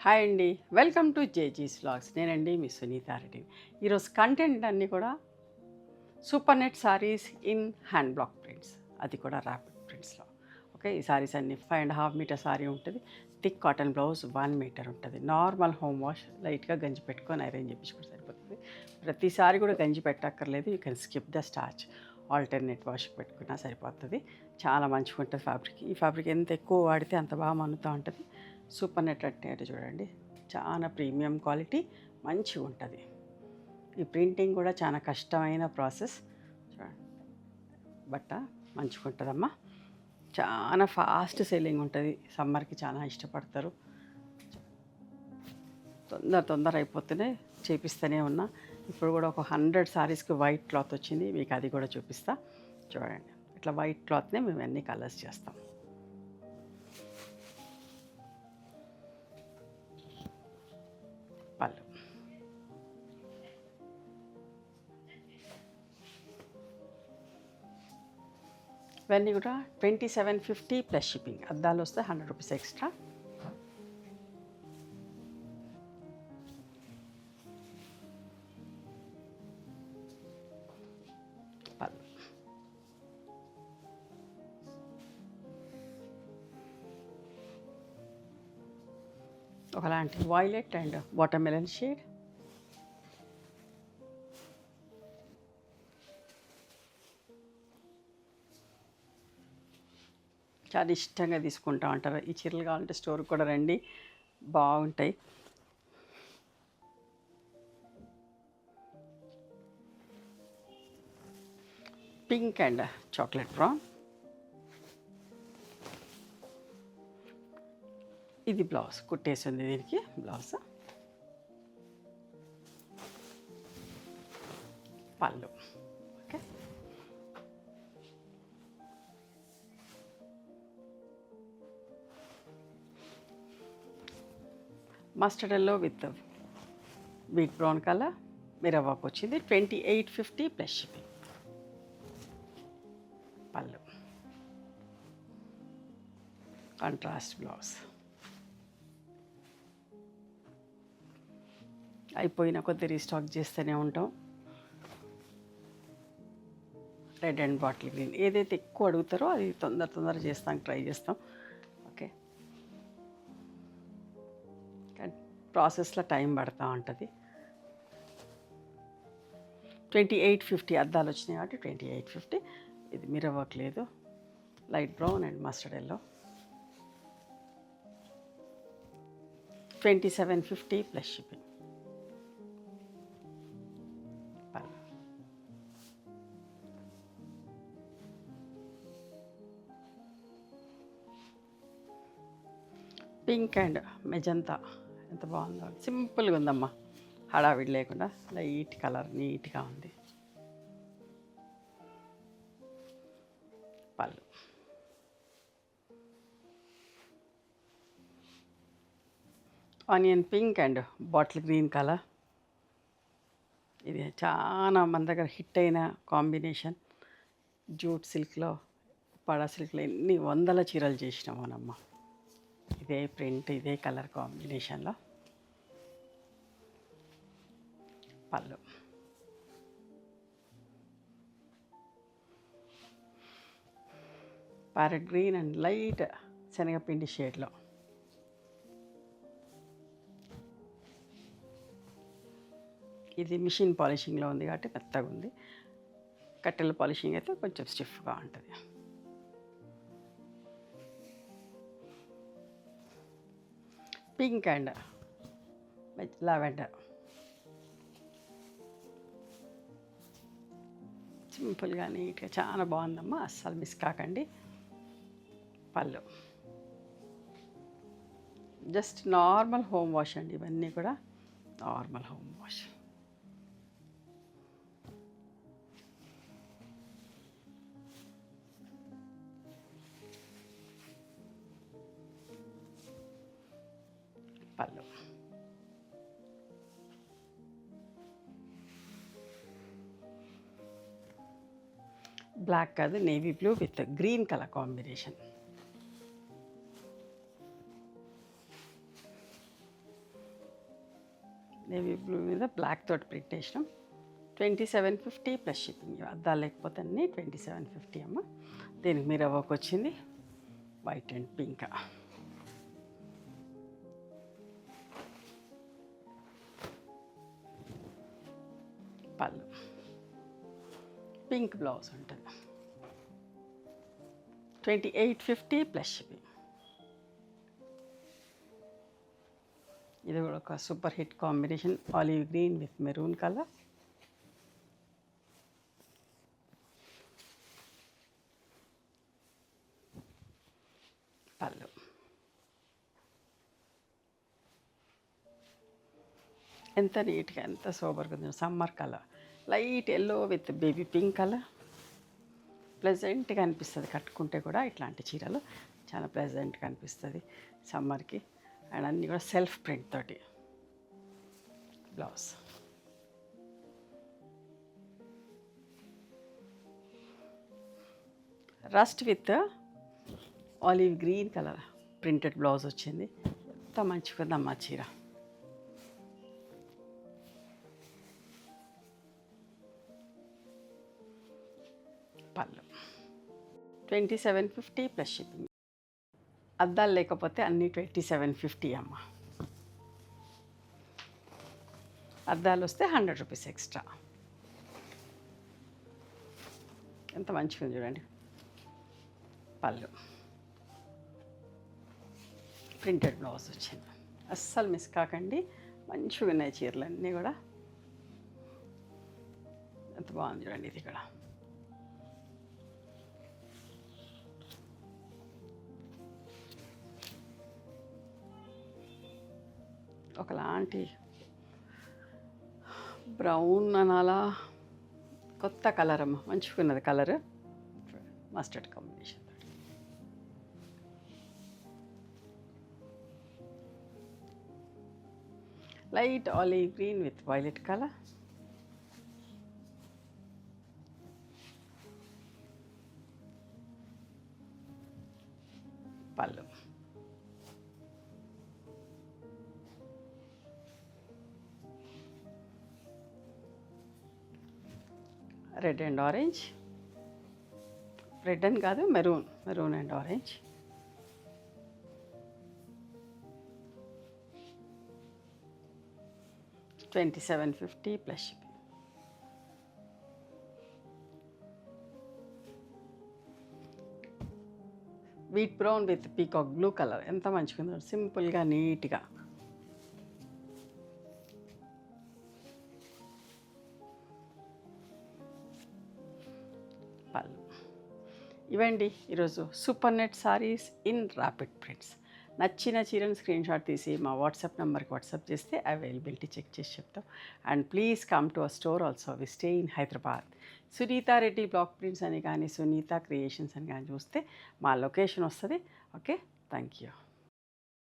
Hi అండి, welcome to జేజీస్ vlogs. నేనండి మీ సునీతారెడ్డి. ఈరోజు కంటెంట్ అన్నీ కూడా super net saris in hand block prints, అది కూడా ర్యాపిడ్ ప్రింట్స్లో. ఓకే, ఈ సారీస్ అన్ని 5.5 మీటర్ సారీ ఉంటుంది. థిక్ కాటన్ బ్లౌజ్ 1 మీటర్ ఉంటుంది. నార్మల్ హోమ్ వాష్, లైట్గా గంజి పెట్టుకొని ఐరన్ చేయించుకుంటే సరిపోతుంది. ప్రతిసారి కూడా గంజి పెట్టక్కర్లేదు. You can skip the starch, alternate వాష్కి పెట్టుకున్నా సరిపోతుంది. చాలా మంచిగా ఉంటుంది ఫ్యాబ్రిక్. ఈ ఫ్యాబ్రిక్ ఎంత ఎక్కువ వాడితే అంత బాగా మన్నుతూ ఉంటుంది. సూపర్ నెట్ అంటే చూడండి, చాలా ప్రీమియం క్వాలిటీ, మంచిగా ఉంటుంది. ఈ ప్రింటింగ్ కూడా చాలా కష్టమైన ప్రాసెస్. చూడండి, బట్ట మంచిగా ఉంటుందమ్మా. చాలా ఫాస్ట్ సెల్లింగ్ ఉంటుంది. సమ్మర్కి చాలా ఇష్టపడతారు. తొందర అయిపోతూనే చేపిస్తూనే ఉన్నా. ఇప్పుడు కూడా ఒక 100 సారీస్కి వైట్ క్లాత్ వచ్చింది. మీకు అది కూడా చూపిస్తా. చూడండి, ఇట్లా వైట్ క్లాత్నే మేము అన్ని కలర్స్ చేస్తాం. పళ్ళు, ఇవన్నీ కూడా 2750 ప్లస్ షిప్పింగ్. అద్దాలు వస్తే 100 రూపీస్ ఎక్స్ట్రా. పళ్ళు, ఒకలాంటి violet and water melon shade. చాలా ఇష్టంగా తీసుకుంటా ఉంటారు. ఈ చీరలు కావాలంటే స్టోర్కి కూడా రండి, బాగుంటాయి. Pink and chocolate brown. ఇది బ్లౌజ్ కుట్టేసింది. దీనికి బ్లౌజ్, పళ్ళు. Okay, mustard yellow with wheat brown colour mirror work వచ్చింది. 2850 ప్లస్ షిప్పింగ్. పళ్ళు, కాంట్రాస్ట్ బ్లౌజ్. అయిపోయిన కొద్ది రీస్టాక్ చేస్తూనే ఉంటాం. రెడ్ అండ్ బాటిల్ గ్రీన్, ఏదైతే ఎక్కువ అడుగుతారో అది తొందర చేస్తాం, ట్రై చేస్తాం. ఓకే, ప్రాసెస్లో టైం పడుతూ ఉంటుంది. 2850 అద్దాలు వచ్చినాయి కాబట్టి 2850. ఇది మిర్రర్ వర్క్ లేదు, light brown and mustard yellow. 2750 plus shipping. Pink and magenta ఎంత బాగుందో, సింపుల్గా ఉందమ్మా, హడావిడి లేకుండా లైట్ కలర్, నీట్గా ఉంది. పళ్ళు, onion pink and bottle green colour. ఇది చాలా మన దగ్గర హిట్ అయిన కాంబినేషన్. జూట్ సిల్క్లో, పడా సిల్క్లో ఎన్ని వందల చీరలు చేసినాం మనమ్మ. ఇదే ప్రింట్, ఇదే కలర్ కాంబినేషన్లో. పళ్ళు, ప్యారెట్ గ్రీన్ అండ్ లైట్ శనగపిండి షేడ్లో. ఇది మిషన్ పాలిషింగ్లో ఉంది కాబట్టి మెత్తగా ఉంది. కట్టెల పాలిషింగ్ అయితే కొంచెం స్టిఫ్గా ఉంటుంది. పింక్ అండ్ లావెండర్, సింపుల్గా నీట్గా చాలా బాగుందమ్మా, అస్సలు మిస్ కాకండి. పళ్ళు, జస్ట్ నార్మల్ హోమ్ వాష్ అండి, ఇవన్నీ కూడా నార్మల్ హోమ్ వాష్. పళ్ళు, బ్లాక్ కాదు, navy blue with green colour combination. Navy blue మీద బ్లాక్ తోటి ప్రింట్ వేసినాం. 2750 ప్లస్ షిప్పింగ్. అద్దాలు లేకపోతే అన్నీ 2750 అమ్మ. దీనికి మీరు వర్క్ వచ్చింది వైట్ అండ్ పింక్. పళ్ళు పింక్ బ్లౌజ్ ఉంటుంది. 2850 ప్లస్ షిప్పింగ్. ఇది కూడా ఒక super hit combination, olive green with maroon colour. పళ్ళు ఎంత నీట్గా ఎంత సూపర్గా ఉంది. Summer colour light yellow with baby pink colour. ప్లెజెంట్గా అనిపిస్తుంది కట్టుకుంటే కూడా. ఇట్లాంటి చీరలు చాలా ప్లెజెంట్గా అనిపిస్తుంది సమ్మర్కి. అండ్ అన్నీ కూడా సెల్ఫ్ ప్రింట్ తోటి blouse. Rust with olive green colour printed blouse వచ్చింది. ఎంత మంచిగా ఉందమ్మా చీర. పళ్ళు 2750 ప్లస్ షిప్పింగ్. అద్దాలు లేకపోతే అన్నీ 2750 అమ్మ. అద్దాలు వస్తే 100 రూపీస్ ఎక్స్ట్రా. ఎంత మంచిగా ఉంది చూడండి. పళ్ళు ప్రింటెడ్ బ్లౌజ్ వచ్చింది. అస్సలు మిస్ కాకండి. మంచిగా ఉన్నాయి చీరలన్నీ కూడా. ఎంత బాగుంది చూడండి. ఇది కూడా ఒకలాంటి బ్రౌన్ అనాలా, కొత్త కలర్ అమ్మ. మంచిగా ఉన్నది colour. Mustard combination. Light olive green with violet colour. పళ్ళు రెడ్ అండ్ ఆరెంజ్. రెడ్ అని కాదు, maroon and orange. $2750 plus shipping. Wheat brown with peacock blue colour. ఎంత మంచిగా ఉందో సింపుల్గా నీట్గా. పళ్ళు ఇవండి ఈరోజు super net saris in rapid prints. నచ్చిన చీరను స్క్రీన్ షాట్ తీసి మా వాట్సాప్ నెంబర్కి వాట్సాప్ చేస్తే అవైలబిలిటీ చెక్ చేసి చెప్తాం. And please come to our store also. We stay in Hyderabad. Sunitha Reddy black prints అని కానీ సునీత క్రియేషన్స్ అని కానీ చూస్తే మా లొకేషన్ వస్తుంది. Okay, thank you.